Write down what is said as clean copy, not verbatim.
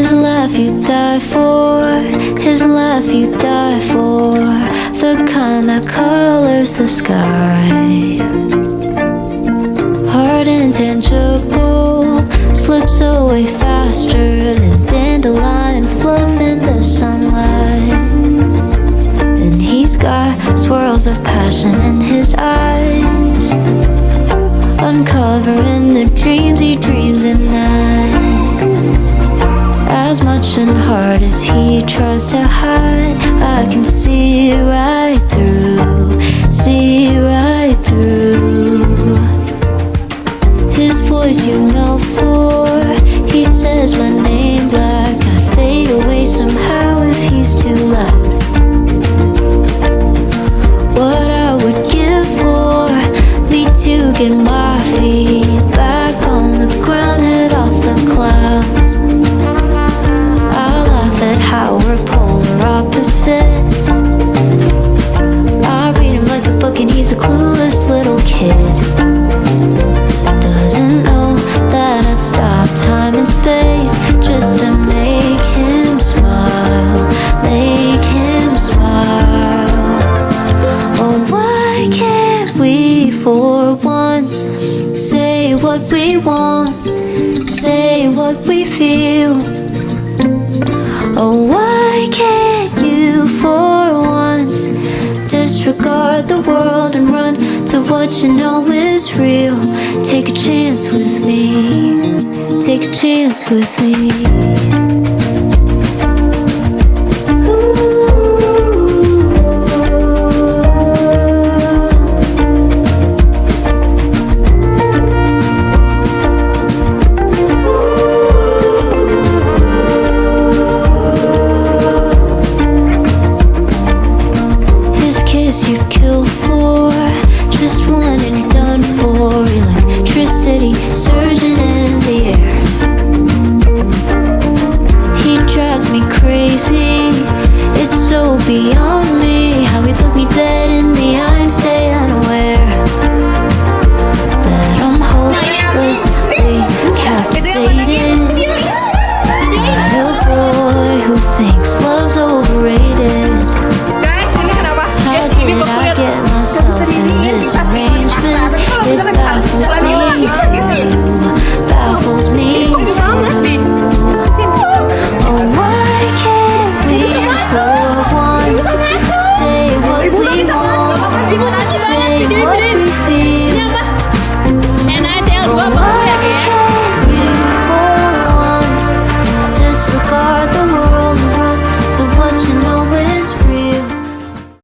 His laugh you die for, his laugh you die for, the kind that colors the sky. Hard and tangible, slips away faster than dandelion fluff in the sunlight. And he's got swirls of passion in his eyes, uncovering the dreams he dreams at night. As much in heart as he tries to hide, I can see right through, see right through. His voice you melt for, he says my name black. I'd fade away somehow if he's too loud. What I would give for me to get my feet back on the ground, head off the clouds. I laugh at how we're polar opposites. I read him like a book and he's a clueless little kid. Doesn't know that I'd stop time and space just to make him smile, make him smile. Oh, why can't we for once say what we want, say what we feel? Oh, why can't you for once disregard the world and run to what you know is real? Take a chance with me, take a chance with me.